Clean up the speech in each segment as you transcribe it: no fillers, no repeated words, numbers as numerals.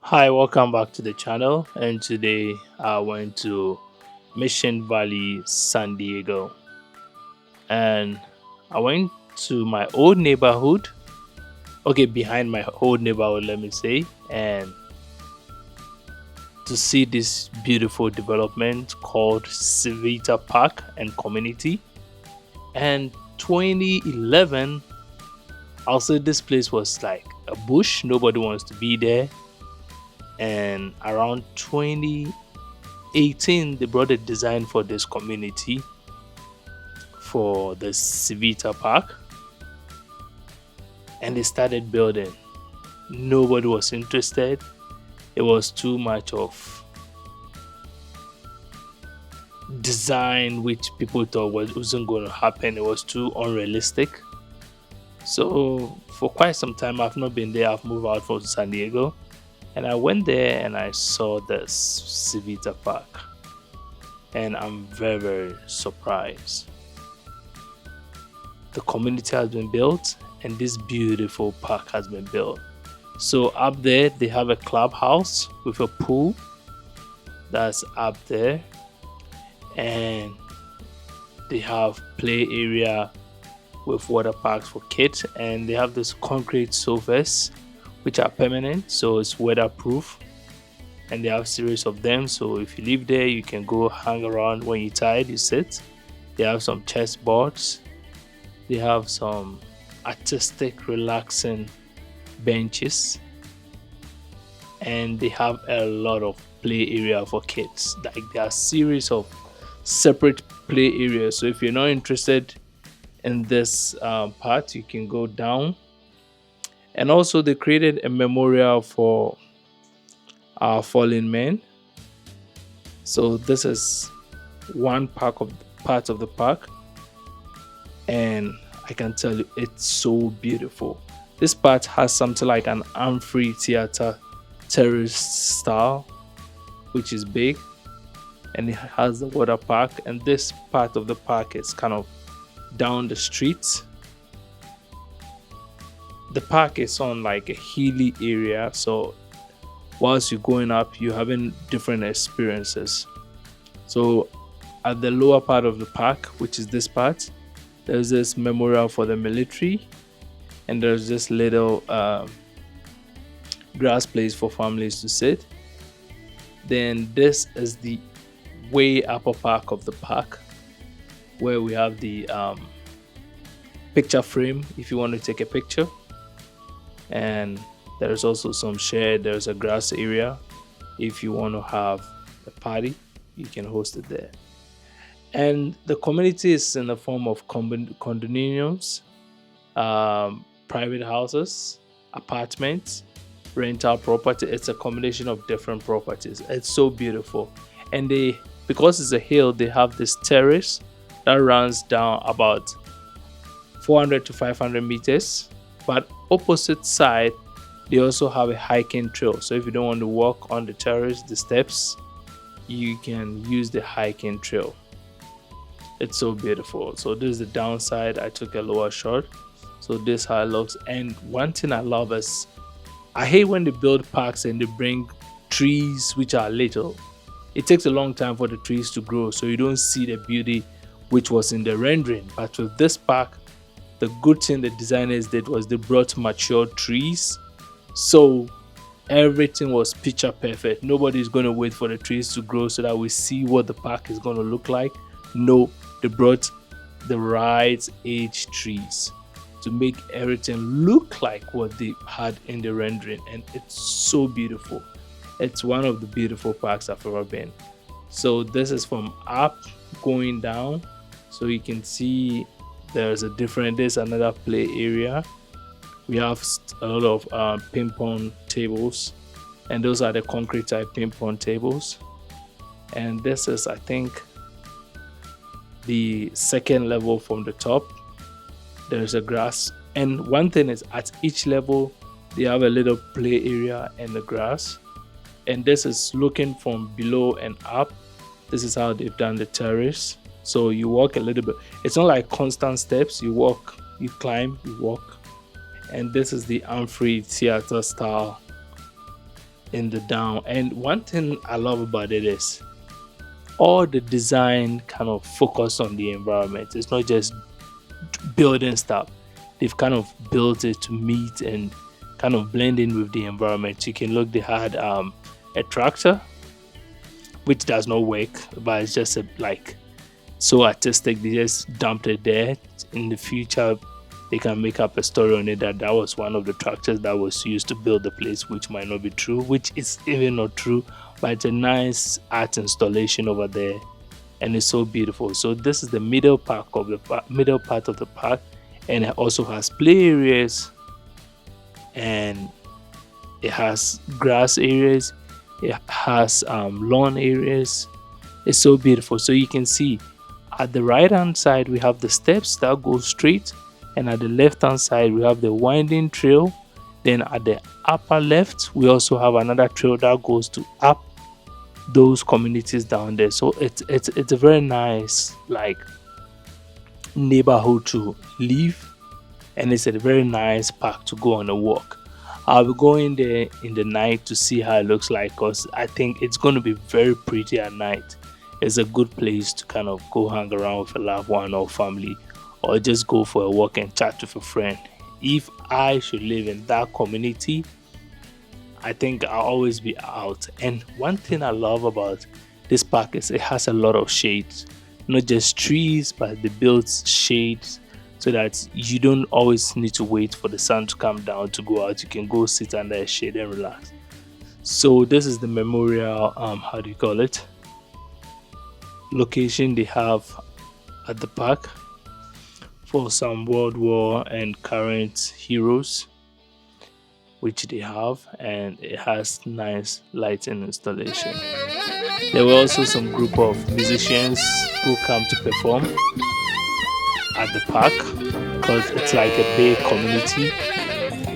Hi, welcome back to the channel. And today I went to Mission Valley, San Diego, and I went to my old neighborhood. Okay, behind my old neighborhood, let me say, and to see this beautiful development called Civita Park and Community. And 2011, I'll say this place was like a bush. Nobody wants to be there. And around 2018 they brought a design for this community for the Civita Park, and they started building. Nobody was interested. It was too much of design which people thought wasn't going to happen. It was too unrealistic. So for quite some time I've not been there. I've moved out from San Diego, and I went there and I saw the Civita Park, and I'm very surprised. The community has been built and this beautiful park has been built. So up there they have a clubhouse with a pool that's up there, and they have play area with water parks for kids, and they have this concrete sofas which are permanent, so it's weatherproof, and they have series of them. So if you live there you can go hang around. When you're tired you sit. They have some chess boards. They have some artistic, relaxing benches, and they have a lot of play area for kids. Like there are series of separate play areas. So if you're not interested in this part, you can go down. And also, they created a memorial for our fallen men. So this is one part of the park, and I can tell you it's so beautiful. This part has something like an amphitheater terrace style, which is big, and it has the water park. And this part of the park is kind of down the street. The park is on like a hilly area, so whilst you're going up, you're having different experiences. So at the lower part of the park, which is this part, there's this memorial for the military, and there's this little grass place for families to sit. Then this is the way upper park of the park, where we have the picture frame if you want to take a picture, and there's also some shade. There's a grass area. If you want to have a party, you can host it there. And the community is in the form of condominiums, private houses, apartments, rental property. It's a combination of different properties. It's so beautiful. And they, because it's a hill, they have this terrace that runs down about 400 to 500 meters. But opposite side, they also have a hiking trail. So if you don't want to walk on the terrace, the steps, you can use the hiking trail. It's so beautiful. So this is the downside. I took a lower shot. So this how it looks. And one thing I love is, I hate when they build parks and they bring trees which are little. It takes a long time for the trees to grow, so you don't see the beauty which was in the rendering. But with this park, the good thing the designers did was they brought mature trees. So everything was picture perfect. Nobody's going to wait for the trees to grow so that we see what the park is going to look like. No, they brought the right age trees to make everything look like what they had in the rendering, and it's so beautiful. It's one of the beautiful parks I've ever been. So this is from up going down, so you can see there's another play area. We have a lot of ping pong tables, and those are the concrete type ping pong tables. And this is, I think, the second level from the top. There's a grass, and one thing is, at each level they have a little play area and the grass. And this is looking from below and up. This is how they've done the terrace. So you walk a little bit. It's not like constant steps. You walk, you climb, you walk. And this is the amphitheater style in the down. And one thing I love about it is all the design kind of focus on the environment. It's not just building stuff. They've kind of built it to meet and kind of blend in with the environment. You can look, they had a tractor which does not work, but it's just like so artistic. They just dumped it there. In the future, they can make up a story on it that that was one of the tractors that was used to build the place, which might not be true, which is even not true, but it's a nice art installation over there, and it's so beautiful. So this is the middle part of the park, and it also has play areas, and it has grass areas, it has lawn areas. It's so beautiful. So you can see at the right hand side we have the steps that go straight, and at the left hand side we have the winding trail. Then at the upper left we also have another trail that goes to up those communities down there. So it's a very nice like neighborhood to live, and it's a very nice park to go on a walk. I'll be going there in the night to see how it looks like, because I think it's going to be very pretty at night. It's a good place to kind of go hang around with a loved one or family, or just go for a walk and chat with a friend. If I should live in that community, I think I'll always be out. And one thing I love about this park is it has a lot of shades, not just trees, but they built shades so that you don't always need to wait for the sun to come down to go out. You can go sit under a shade and relax. So this is the memorial, how do you call it? Location they have at the park for some World War and current heroes, which they have, and it has nice lighting installation. There were also some group of musicians who come to perform at the park, because it's like a big community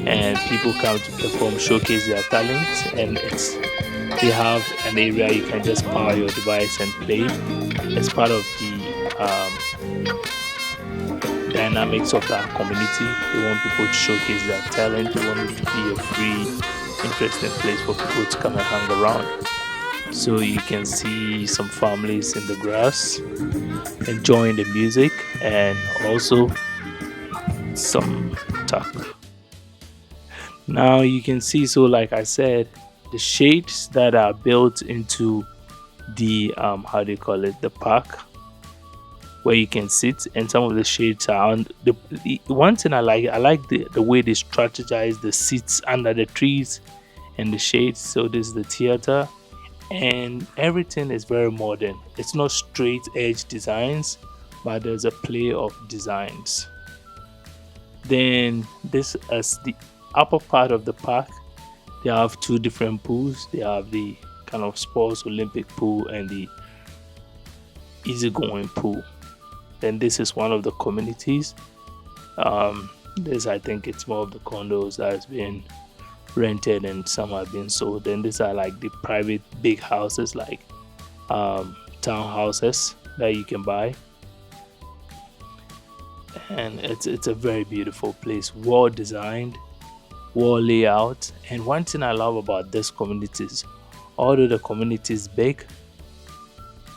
and people come to perform, showcase their talents, and they have an area you can just power your device and play. It's part of the dynamics of that community. They want people to showcase their talent. They want it to be a free, interesting place for people to come and hang around. So you can see some families in the grass enjoying the music, and also some talk. Now you can see, so like I said, the shades that are built into the how do you call it, the park, where you can sit, and some of the shades are on the one thing I like the way they strategize the seats under the trees and the shades. So this is the theater, and everything is very modern. It's not straight edge designs, but there's a play of designs. Then this is the upper part of the park. They have two different pools. They have the kind of sports Olympic pool and the easygoing pool. Then this is one of the communities. This, I think it's more of the condos that has been rented and some have been sold. Then these are like the private big houses, like townhouses that you can buy. And it's a very beautiful place, well designed, well layout. And one thing I love about this community is, although the community is big,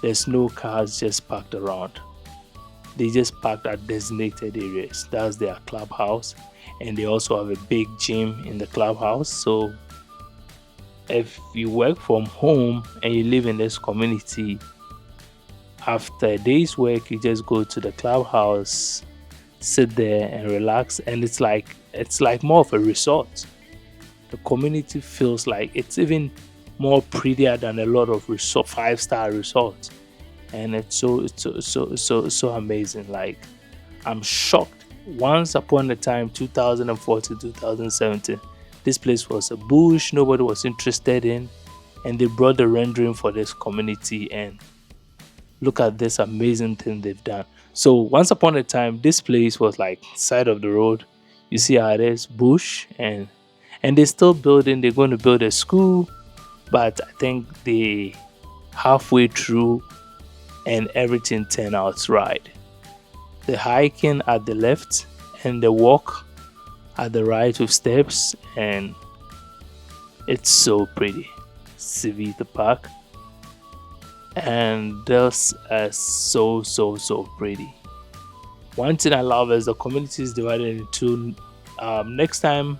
there's no cars just parked around. They just parked at designated areas. That's their clubhouse, and they also have a big gym in the clubhouse. So if you work from home and you live in this community, after a day's work you just go to the clubhouse, sit there and relax, and it's like more of a resort. The community feels like it's even more prettier than a lot of resort, 5-star resorts, and it's so amazing. Like, I'm shocked. Once upon a time, 2014, 2017, this place was a bush nobody was interested in, and they brought the rendering for this community, and look at this amazing thing they've done. So once upon a time, this place was like side of the road. You see how it is, bush, and they're still building. They're going to build a school, but I think they halfway through and everything turned out right. The hiking at the left and the walk at the right with steps, and It's so pretty. Civita Park. And this is so pretty. One thing I love is the community is divided into next time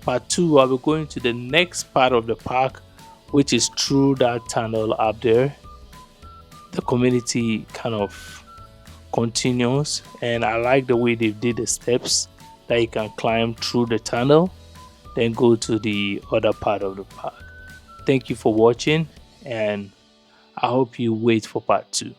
part two I'll be going to the next part of the park, which is through that tunnel up there. The community kind of continues, and I like the way they did the steps that you can climb through the tunnel, then go to the other part of the park. Thank you for watching, and I hope you wait for part two.